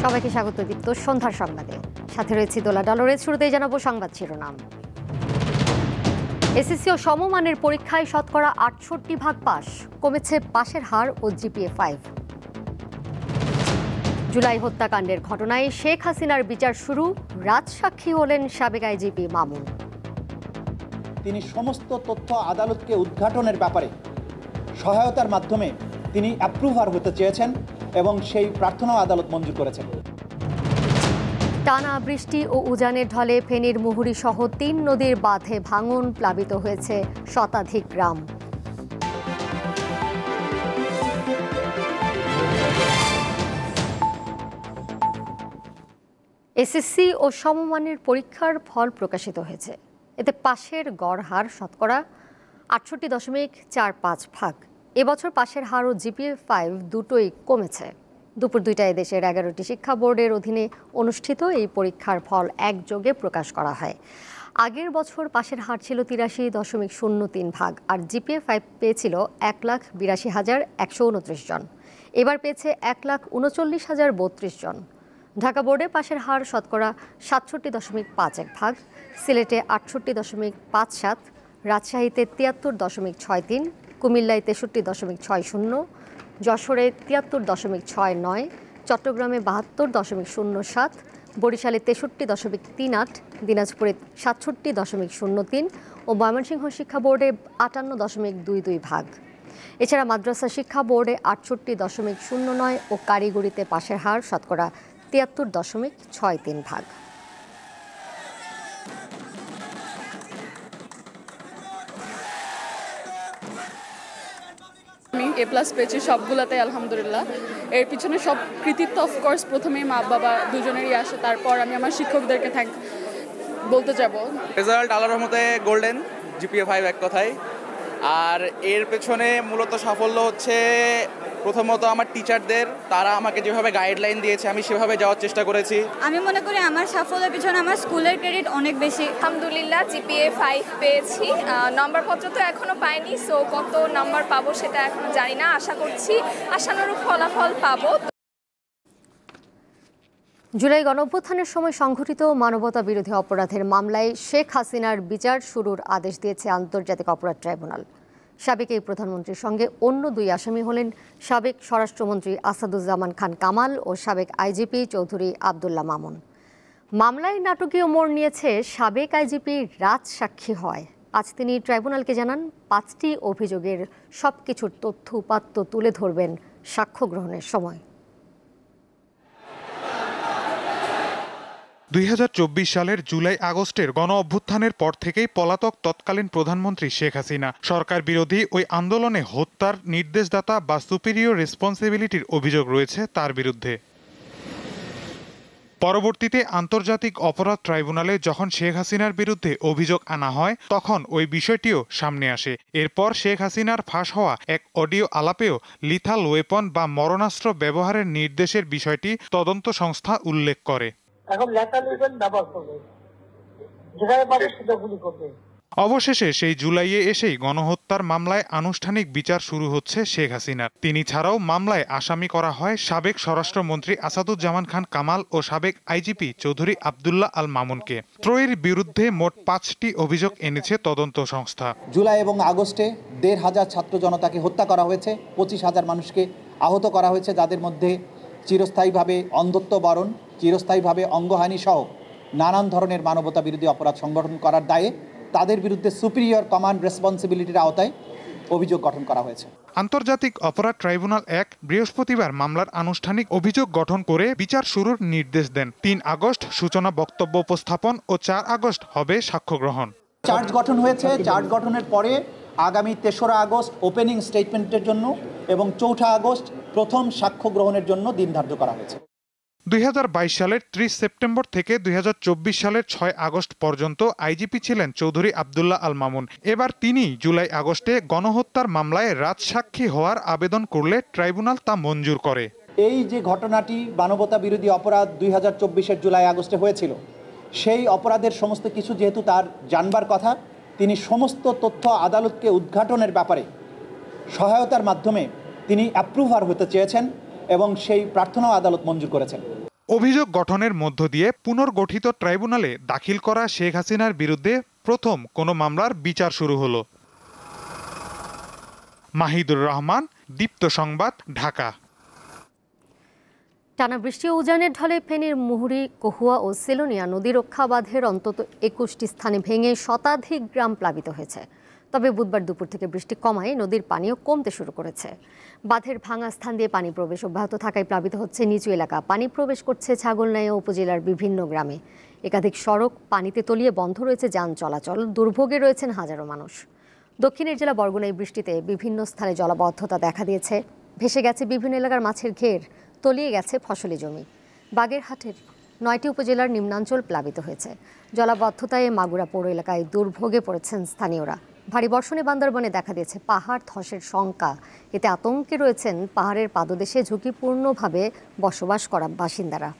সবাইকে স্বাগত দীপ্ত সন্ধ্যার সংবাদে, সাথে রয়েছে দোলা ডলরের। শুরুতেই জানাবো সংবাদ শিরোনাম। এসএসসি ও সমমানের পরীক্ষায় শতকরা ৬৮% পাস, কমেছে পাশের হার ও জিপিএ 5। জুলাই হত্যাকাণ্ডের ঘটনায় শেখ হাসিনার বিচার শুরু, রাজসাক্ষী হলেন সাবেক আইজিপি মামুন। তিনি সমস্ত তথ্য আদালতকে উদ্ঘাটনের ব্যাপারে সহায়তার মাধ্যমে তিনি অ্যাপ্রুভার হতে চেয়েছেন এবং সেই প্রার্থনাও আদালত মঞ্জুর করেছেন। টানা বৃষ্টি ও উজানের ঢলে ফেনীর মুহুরী সহ ৩ নদীর বাঁধে ভাঙন, প্লাবিত হয়েছে শতাধিক গ্রাম। এসএসসি ও সমমানের পরীক্ষার ফল প্রকাশিত হয়েছে। এতে পাশের গড় হার শতকরা ৬৮.৪৫%। এবছর পাশের হার ও জিপিএ 5 দুটোই কমেছে। দুপুর ২টায় দেশের ১১টি শিক্ষা বোর্ডের অধীনে অনুষ্ঠিত এই পরীক্ষার ফল একযোগে প্রকাশ করা হয়। আগের বছর পাশের হার ছিল ৮৩.০৩%, আর জিপিএ 5 পেয়েছিল ১,৮২,১২৯ জন। এবার পেয়েছে ১,৩৯,০৩২ জন। ঢাকা বোর্ডে পাশের হার শতকরা ৬৭.৫১%, সিলেটে ৬৮.৫৭, রাজশাহীতে ৭৩.৬৩, কুমিল্লায় ৬৩.৬০, যশোরে ৭৩.৬৯, চট্টগ্রামে ৭২.০৭, বরিশালে ৬৩.৩৮, দিনাজপুরে ৬৭.০৩ ও ময়মনসিংহ শিক্ষা বোর্ডে ৫৮.২২%। এছাড়া মাদ্রাসা শিক্ষা বোর্ডে ৬৮.০৯ ও কারিগরিতে পাশের হার শতকরা ৭৩.৬৩%। আমি A+ পেয়েছি সবগুলোতে, আলহামদুলিল্লাহ। এর পিছনে সব কৃতিত্ব অফকোর্স প্রথমেই মা বাবা দুজনেরই আসে, তারপর আমি আমার শিক্ষকদেরকে বলতে যাব। রেজাল্ট আল্লাহর রহমতে গোল্ডেন, জিপিএ 5 এক কথায়। আর এর পেছনে মূলত সাফল্য হচ্ছে প্রথমত আমার টিচারদের, তারা আমাকে যেভাবে গাইডলাইন দিয়েছে আমি সেভাবে যাওয়ার চেষ্টা করেছি। আমি মনে করি আমার সাফল্যের পিছনে আমার স্কুলের ক্রেডিট অনেক বেশি। আলহামদুলিল্লাহ জিপিএ 5 পেয়েছি। নম্বরপত্র তো এখনো পাইনি, সো কত নাম্বার পাবো সেটা এখনো জানি না। আশা করছি আশানুরূপ ফলাফল পাবো। জুলাই গণঅভ্যুত্থানের সময় সংঘটিত মানবতা বিরোধী অপরাধের মামলায় শেখ হাসিনার বিচার শুরুর আদেশ দিয়েছে আন্তর্জাতিক অপরাধ ট্রাইব্যুনাল। সাবেক এই প্রধানমন্ত্রীর সঙ্গে অন্য ২ আসামি হলেন সাবেক স্বরাষ্ট্রমন্ত্রী আসাদুজ্জামান খান কামাল ও সাবেক আইজিপি চৌধুরী আবদুল্লাহ মামুন। মামলায় নাটকীয় মোড় নিয়েছে সাবেক আইজিপি রাজসাক্ষী হয়। আজ তিনি ট্রাইব্যুনালকে জানান ৫টি অভিযোগের সবকিছুর তথ্য উপাত্ত তুলে ধরবেন সাক্ষ্য গ্রহণের সময়। ২০২৪ সালের জুলাই আগস্টের গণ অভ্যুত্থানের পর থেকেই পলাতক তৎকালীন প্রধানমন্ত্রী শেখ হাসিনা সরকার বিরোধী ওই আন্দোলনে হত্যার নির্দেশদাতা বা সুপিরিয়র রেসপন্সিবিলিটির অভিযোগ রয়েছে তার বিরুদ্ধে। পরবর্তীতে আন্তর্জাতিক অপরাধ ট্রাইব্যুনালে যখন শেখ হাসিনার বিরুদ্ধে অভিযোগ আনা হয় তখন ওই বিষয়টিও সামনে আসে। এরপর শেখ হাসিনার ফাঁস হওয়া এক অডিও আলাপেও লিথাল ওয়েপন বা মরণাস্ত্র ব্যবহারের নির্দেশের বিষয়টি তদন্ত সংস্থা উল্লেখ করে। এখন লেটার ওয়েপন ব্যবহার করবে, যেখানে পাবে সেটা গুলি করবে। অবশেষে সেই জুলাইয়ে এসেই গণহত্যার মামলায় আনুষ্ঠানিক বিচার শুরু হচ্ছে শেখ হাসিনার। তিনি ছাড়াও মামলায় আসামি করা হয় সাবেক স্বরাষ্ট্রমন্ত্রী আসাদুজ্জামান খান কামাল ও সাবেক আইজিপি চৌধুরী আবদুল্লাহ আল মামুনকে। ত্রয়ীর বিরুদ্ধে মোট ৫টি অভিযোগ এনেছে তদন্ত সংস্থা। জুলাই এবং আগস্টে ১,৫০০ ছাত্র জনতাকে হত্যা করা হয়েছে, ২৫,০০০ মানুষকে আহত করা হয়েছে, যাদের মধ্যে চিরস্থায়ীভাবে অন্ধত্ব বরণ, চিরস্থায়ীভাবে অঙ্গহানি সহ নানান ধরনের মানবতা বিরোধী অপরাধ সংগঠন করার দায়ে তাদের বিরুদ্ধে সুপিরিয়র কমান্ড রেসপন্সিবিলিটির আওতায় অভিযোগ গঠন করা হয়েছে। আন্তর্জাতিক অপরাধ ট্রাইব্যুনাল ১ বৃহস্পতিবার মামলার আনুষ্ঠানিক অভিযোগ গঠন করে বিচার শুরুর নির্দেশ দেন। ৩ আগস্ট সূচনা বক্তব্য উপস্থাপন ও ৪ আগস্ট হবে সাক্ষ্য গ্রহণ। চার্জ গঠন হয়েছে। চার্জ গঠনের পরে আগামী ৩রা আগস্ট ওপেনিং স্টেটমেন্টের জন্য এবং ৪ঠা আগস্ট প্রথম সাক্ষ্য গ্রহণের জন্য দিন ধার্য করা হয়েছে। ২০২২ সালের ৩০ সেপ্টেম্বর থেকে ২০২৪ সালের ৬ আগস্ট পর্যন্ত আইজিপি ছিলেন চৌধুরী আবদুল্লাহ আল মামুন। এবার তিনি জুলাই আগস্টে গণহত্যার মামলায় রাজসাক্ষী হওয়ার আবেদন করলে ট্রাইব্যুনাল তা মঞ্জুর করে। এই যে ঘটনাটি মানবতা বিরোধী অপরাধ ২০২৪-এর জুলাই আগস্টে হয়েছিল, সেই অপরাধের সমস্ত কিছু যেহেতু তার জানবার কথা, তিনি সমস্ত তথ্য আদালতকে উদ্ঘাটনের ব্যাপারে সহায়তার মাধ্যমে তিনি অ্যাপ্রুভার হতে চেয়েছেন এবং সেই প্রার্থনাও আদালত মঞ্জুর করেছেন। অভিযোগ গঠনের মধ্য দিয়ে পুনর্গঠিত ট্রাইব্যুনালে দাখিল করা শেখ হাসিনার বিরুদ্ধে প্রথম কোনো মামলার বিচার শুরু হলো। মাহিদুর রহমান, দীপ্ত সংবাদ, ঢাকা। টানা বৃষ্টি ও উজানের ঢলে ফেনীর মুহুরী, কহুয়া ও সেলোনিয়া নদী রক্ষা বাঁধের অন্তত 21টি স্থানে ভেঙে শতাধিক গ্রাম প্লাবিত হয়েছে। তবে বুধবার দুপুর থেকে বৃষ্টি কমায় নদীর পানিও কমতে শুরু করেছে। বাঁধের ভাঙা স্থান দিয়ে পানি প্রবেশ অব্যাহত থাকায় প্লাবিত হচ্ছে নিচু এলাকা। পানি প্রবেশ করছে ছাগলনাইয়া উপজেলার বিভিন্ন গ্রামে। একাধিক সড়ক পানিতে তলিয়ে বন্ধ রয়েছে যান চলাচল। দুর্ভোগে রয়েছেন হাজারো মানুষ। দক্ষিণের জেলা বরগুনায় বৃষ্টিতে বিভিন্ন স্থানে জলাবদ্ধতা দেখা দিয়েছে। ভেসে গেছে বিভিন্ন এলাকার মাছের ঘের, তলিয়ে গেছে ফসলি জমি। বাগেরহাটের 9টি উপজেলার নিম্নাঞ্চল প্লাবিত হয়েছে। জলাবদ্ধতায় মাগুরা পৌর এলাকায় দুর্ভোগে পড়েছেন স্থানীয়রা। ভারী বর্ষণে বান্দরবনে দেখা দিয়েছে পাহাড় ধসের শঙ্কা। এতে আতঙ্কে রয়েছেন পাহাড়ের পাদদেশে ঝুঁকিপূর্ণভাবে বসবাস করা বাসিন্দারা।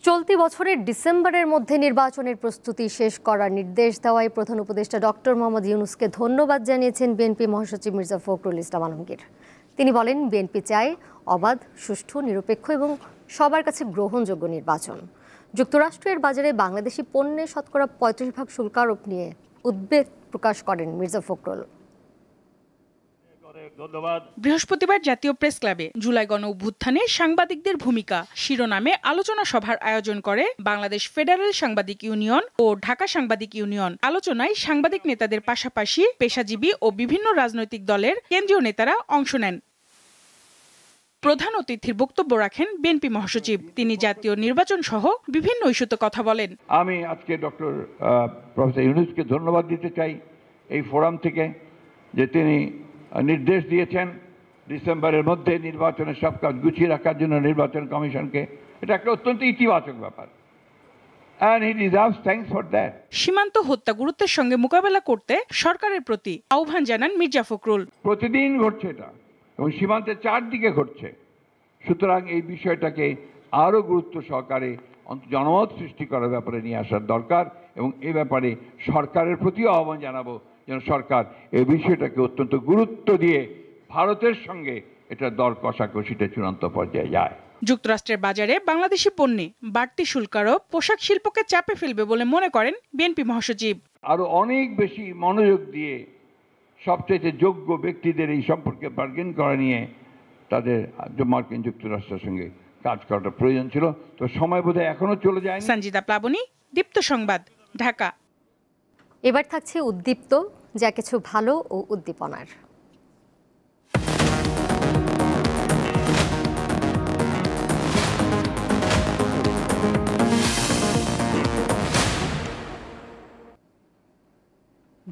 চলতি বছরের ডিসেম্বরের মধ্যে নির্বাচনের প্রস্তুতি শেষ করার নির্দেশ দেওয়ায় প্রধান উপদেষ্টা ডক্টর মোহাম্মদ ইউনূসকে ধন্যবাদ জানিয়েছেন বিএনপি মহাসচিব মির্জা ফখরুল ইসলাম আলমগীর। তিনি বলেন, বিএনপি চায় অবাধ, সুষ্ঠু, নিরপেক্ষ এবং সবার কাছে গ্রহণযোগ্য নির্বাচন। যুক্তরাষ্ট্রের বাজারে বাংলাদেশি পণ্যে শতকরা 35% শুল্ক আরোপ নিয়ে উদ্বেগ প্রকাশ করেন মির্জা ফখরুল। বৃহস্পতিবার জাতীয় প্রেস ক্লাবে জুলাই গণ অভ্যুত্থানে সাংবাদিকদের ভূমিকা শিরোনামে আলোচনা সভার আয়োজন করে বাংলাদেশ ফেডারেল সাংবাদিক ইউনিয়ন ও ঢাকা সাংবাদিক ইউনিয়ন। আলোচনায় সাংবাদিক নেতাদের পাশাপাশি পেশাজীবী ও বিভিন্ন রাজনৈতিক দলের কেন্দ্রীয় নেতারা অংশ নেন। প্রধান অতিথির বক্তব্য রাখেন বিএনপি মহাসচিব। তিনি জাতীয় নির্বাচন সহ বিভিন্ন ইস্যুতে কথা বলেন। আমি আজকে ডক্টর প্রফেসর ইউনূসকে ধন্যবাদ দিতে চাই এই ফোরাম থেকে, যে তিনি নির্দেশ দিয়েছেন ডিসেম্বরের মধ্যে নির্বাচনের সব কাজ গুছিয়ে রাখার জন্য নির্বাচন কমিশনকে। এটা একটা অত্যন্ত ইতিবাচক ব্যাপার। And he deserves thanks for that. সীমান্ত হত্যা গুরুত্বের সঙ্গে মোকাবেলা করতে সরকারের প্রতি আহ্বান জানান মির্জা ফখরুল। প্রতিদিন ঘটছে এটা এবং সীমান্তের চারদিকে ঘটছে। সুতরাং এই বিষয়টাকে আরও গুরুত্ব সহকারে জনমত সৃষ্টি করার ব্যাপারে নিয়ে আসার দরকার এবং এই ব্যাপারে সরকারের প্রতিও আহ্বান জানাবো যেন সরকার এই বিষয়টাকে অত্যন্ত গুরুত্ব দিয়ে ভারতের সঙ্গে এটা দর কষাকষিটা চূড়ান্ত পর্যায়ে যায়। যুক্তরাষ্ট্রের বাজারে বাংলাদেশি পণ্যে বাড়তি শুল্ক আরোপ পোশাক শিল্পকে চাপে ফেলবে বলে মনে করেন বিএনপি মহাসচিব। আরো অনেক বেশি মনোযোগ দিয়ে সবচেয়ে যোগ্য ব্যক্তিদের এই সম্পর্কে বার্গেন করা নিয়ে তাদের মার্কিন যুক্তরাষ্ট্রের সঙ্গে কাজ করাটা প্রয়োজন ছিল। তো সময় বোধহয় এখনো চলে যায়নি। সঞ্জিদা প্লাবনী, দীপ্ত সংবাদ, ঢাকা। এবার থাকছে উদ্দীপ্ত, যা কিছু ভালো ও উদ্দীপনার।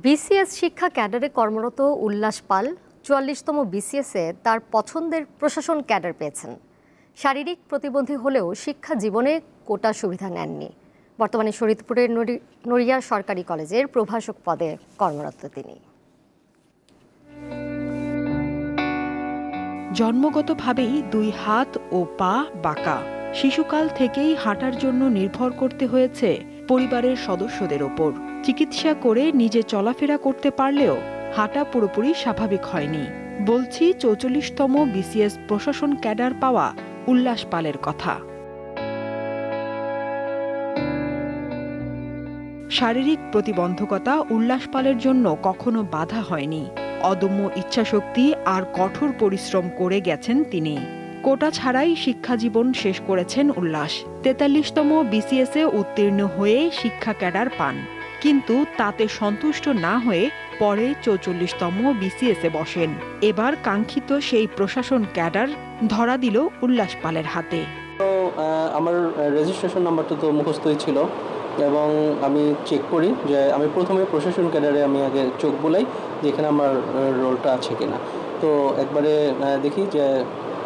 বিসিএস শিক্ষা ক্যাডারে কর্মরত উল্লাস পাল ৪৪তম বিসিএসে তার পছন্দের প্রশাসন ক্যাডার পেয়েছেন। শারীরিক প্রতিবন্ধী হলেও শিক্ষা জীবনে কোটা সুবিধা নেননি। বর্তমানে শরীয়তপুরের নড়িয়া সরকারি কলেজের প্রভাষক পদে কর্মরত তিনি। জন্মগতভাবেই 2 হাত ও পা বাঁকা। শিশুকাল থেকেই হাঁটার জন্য নির্ভর করতে হয়েছে পরিবারের সদস্যদের ওপর। চিকিৎসা করে নিজে চলাফেরা করতে পারলেও হাঁটা পুরোপুরি স্বাভাবিক হয়নি। বলছি ৪৪তম বিসিএস প্রশাসন ক্যাডার পাওয়া উল্লাস পালের কথা। শারীরিক প্রতিবন্ধকতা উল্লাস পালের জন্য কখনো বাধা হয়নি। অদম্য ইচ্ছাশক্তি আর কঠোর পরিশ্রম করে গেছেন তিনি। কোটা ছাড়াই শিক্ষাজীবন শেষ করেছেন উল্লাস। ৪৩তম বিসিএসে উত্তীর্ণ হয়ে শিক্ষা ক্যাডার পান, কিন্তু তাতে সন্তুষ্ট না হয়ে পরে ৪৪তম বিসিএসে বসেন। এবার কাঙ্ক্ষিত সেই প্রশাসন ক্যাডার ধরা দিল উল্লাস পালের হাতে। আমার রেজিস্ট্রেশন নাম্বারটা তো মুখস্থই ছিল এবং আমি চেক করি যে আমি প্রথমে প্রশাসন ক্যাডারে আমি আগে চোখ বুলাই যে এখানে আমার রোলটা আছে কিনা। তো একবারে দেখি যে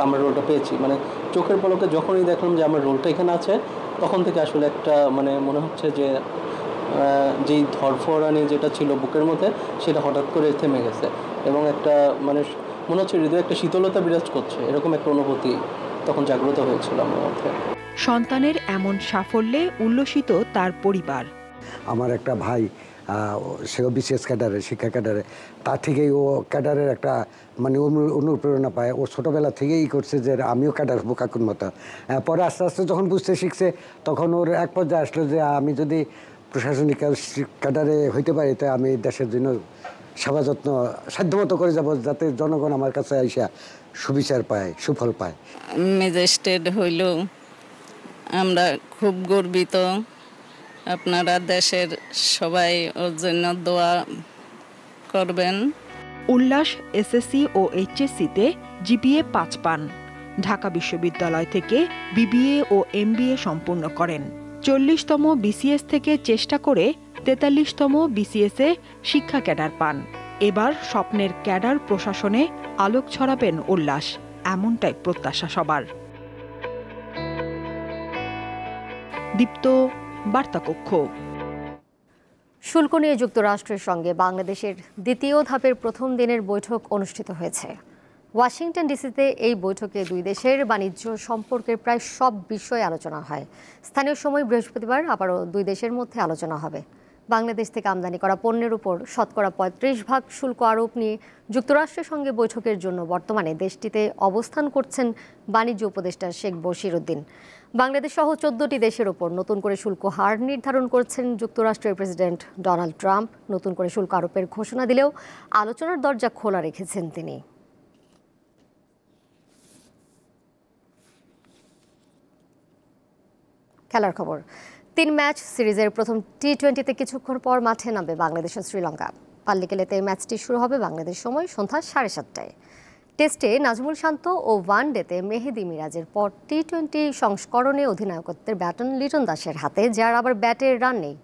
আমার রোলটা পেয়েছি, মানে চোখের পলকে যখনই দেখলাম যে আমার রোলটা এখানে আছে তখন থেকে আসলে একটা মানে মনে হচ্ছে যে যেই ধরফরানি যেটা ছিল বুকের মধ্যে সেটা হঠাৎ করে থেমে গেছে এবং একটা মানে মনে হচ্ছে হৃদয়ে একটা শীতলতা বিরাজ করছে, এরকম একটা অনুভূতি তখন জাগ্রত হয়েছিল আমার মধ্যে। সন্তানের এমন সাফল্যে উল্লসিত তার পরিবার। আমার একটা ভাই সেও বিসিএস ক্যাডারে, শিক্ষা ক্যাডারে, তার থেকেই ও ক্যাডারের একটা মানে অনুপ্রেরণা পায়। ও ছোটোবেলা থেকেই করছে যে আমিও ক্যাডার হবো কাকুর মতো। পরে আস্তে আস্তে যখন বুঝতে শিখছে তখন ওর এক পর্যায়ে আসলো যে আমি যদি প্রশাসনিক ক্যাডারে হইতে পারি তো আমি দেশের জন্য সেবা যত্ন সাধ্যমতো করে যাব, যাতে জনগণ আমার কাছে আইসা সুবিচার পায়, সুফল পায়। ম্যাজিস্ট্রেট হইল আমরা খুব গর্বিত। আপনারা দেশের সবাই ওর জন্য দোয়া করবেন। উল্লাস এসএসসি ও এইচএসসিতে জিপিএ 5 পান। ঢাকা বিশ্ববিদ্যালয় থেকে বিবিএ ও এমবিএ সম্পূর্ণ করেন। 40তম বিসিএস থেকে চেষ্টা করে 43তম বিসিএসে শিক্ষা ক্যাডার পান। এবার স্বপ্নের ক্যাডার প্রশাসনে আলোক ছড়াবেন উল্লাস, এমনটাই প্রত্যাশা সবার। দীপ্ত, বার্তাকক্ষ। শুল্ক নিয়ে যুক্তরাষ্ট্রের সঙ্গে বাংলাদেশের দ্বিতীয় ধাপের প্রথম দিনের বৈঠক অনুষ্ঠিত হয়েছে। ওয়াশিংটন ডিসিতে এই বৈঠকে দুই দেশের বাণিজ্য সম্পর্কের প্রায় সব বিষয়ে আলোচনা হয়। স্থানীয় সময় বৃহস্পতিবার আবারও দুই দেশের মধ্যে আলোচনা হবে। বাংলাদেশ থেকে আমদানি করা পণ্যের উপর শতকরা 35% শুল্ক আরোপ নিয়ে যুক্তরাষ্ট্রের সঙ্গে বৈঠকের জন্য বর্তমানে দেশটিতে অবস্থান করছেন বাণিজ্য উপদেষ্টা শেখ বশির উদ্দিন। বাংলাদেশ সহ 14টি দেশের ওপর নতুন করে শুল্ক হার নির্ধারণ করছেন যুক্তরাষ্ট্রের প্রেসিডেন্ট ডোনাল্ড ট্রাম্প। নতুন করে শুল্ক আরোপের ঘোষণা দিলেও আলোচনার দরজা খোলা রেখেছেন তিনি। খেলার খবর। 3 ম্যাচ সিরিজের প্রথম টি20তে কিছুক্ষণ পর মাঠে নামবে বাংলাদেশ ও শ্রীলঙ্কা। পাল্লিকেলেতে এই ম্যাচটি শুরু হবে বাংলাদেশ সময় সন্ধ্যা 7:30টায়। টেস্টে নাজমুল শান্ত ও ওয়ানডেতে মেহেদি মিরাজের পর টি20 সংস্করণে অধিনায়কত্বের ব্যাটন লিটন দাসের হাতে, যার আবার ব্যাটের রান নেই।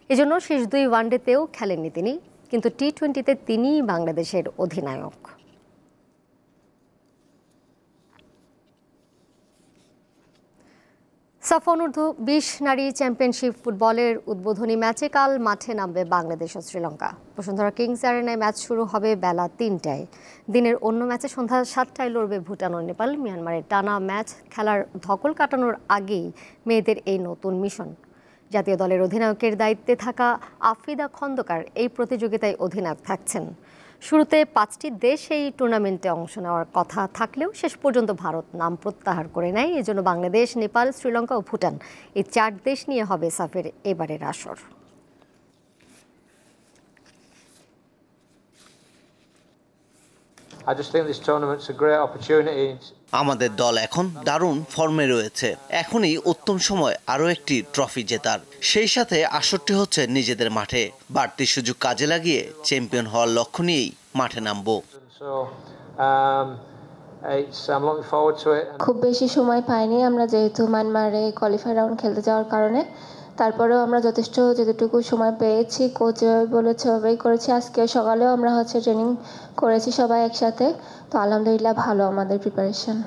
এজন্য শেষ 2 ওয়ানডেতেও খেলেননি তিনি, কিন্তু টি20তে তিনিই বাংলাদেশের অধিনায়ক। সাফ অনূর্ধ্ব 20 নারী চ্যাম্পিয়নশিপ ফুটবলের উদ্বোধনী ম্যাচে কাল মাঠে নামবে বাংলাদেশ ও শ্রীলঙ্কা। বসুন্ধরা কিংস অ্যারেনায় ম্যাচ শুরু হবে বেলা 3টায়। দিনের অন্য ম্যাচে সন্ধ্যা 7টায় লড়বে ভুটান ও নেপাল। মিয়ানমারের টানা ম্যাচ খেলার ধকল কাটানোর আগেই মেয়েদের এই নতুন মিশন। জাতীয় দলের অধিনায়কের দায়িত্বে থাকা আফ্রিদা খন্দকার এই প্রতিযোগিতায় অধিনায়ক থাকছেন। শুরুতে 5টি দেশ এই টুর্নামেন্টে অংশ নেওয়ার কথা থাকলেও শেষ পর্যন্ত ভারত নাম প্রত্যাহার করে নেয়। এজন্য বাংলাদেশ, নেপাল, শ্রীলঙ্কা ও ভুটান এই 4 দেশ নিয়ে হবে সাফের এবারের আসর। আমাদের দল এখন দারুণ ফর্মে রয়েছে। এখনই উত্তম সময় আরও একটি ট্রফি জেতার। সেই সাথে আসরটি হচ্ছে নিজেদের মাঠে। বাড়তি সুযোগ কাজে লাগিয়ে চ্যাম্পিয়ন হওয়ার লক্ষ্য নিয়েই মাঠে নামবো। খুব বেশি সময় পাইনি আমরা, যেহেতু মায়ানমারে কোয়ালিফাই রাউন্ড খেলতে যাওয়ার কারণে। তারপরেও আমরা যতটুকু সময় পেয়েছি, কোচ যেভাবে বলেছে ওভাবেই করেছি। আজকে সকালেও আমরা ট্রেনিং করেছি সবাই একসাথে। তো আলহামদুলিল্লাহ ভালো আমাদের প্রিপারেশন।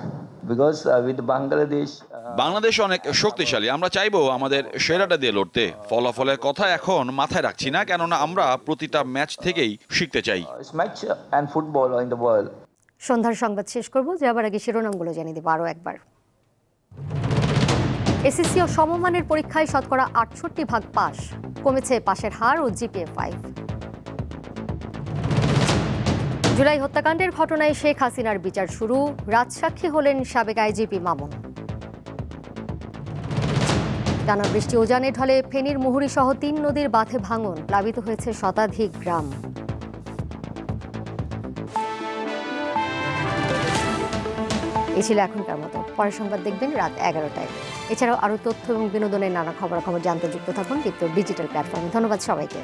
বাংলাদেশ অনেক শক্তিশালী, আমরা চাইবো আমাদের সেরাটা দিয়ে লড়তে। ফলাফলের কথা এখন মাথায় রাখছি না, কেননা আমরা প্রতিটা ম্যাচ থেকেই শিখতে চাই। সন্ধ্যার সংবাদ শেষ করব, যাবার আগে শিরোনামগুলো জানিয়ে দেব আরও একবার। এসএসসি ও সমমানের পরীক্ষায় শতকরা 68% পাস, কমেছে পাশের হার ও জিপিএ 5। জুলাই হত্যাকাণ্ডের ঘটনায় শেখ হাসিনার বিচার শুরু, রাজসাক্ষী হলেন সাবেক আইজিপি মামুন। টানা বৃষ্টি উজানের ঢলে ফেনীর মুহুরী সহ 3 নদীর বাঁধে ভাঙন, প্লাবিত হয়েছে শতাধিক গ্রাম। এই ছিল এখনকার মতো। পরের সংবাদ দেখবেন রাত 11টায়। এছাড়াও আরও তথ্য এবং বিনোদনের নানা খবরাখবর জানতে যুক্ত থাকুন দীপ্ত ডিজিটাল প্ল্যাটফর্মে। ধন্যবাদ সবাইকে।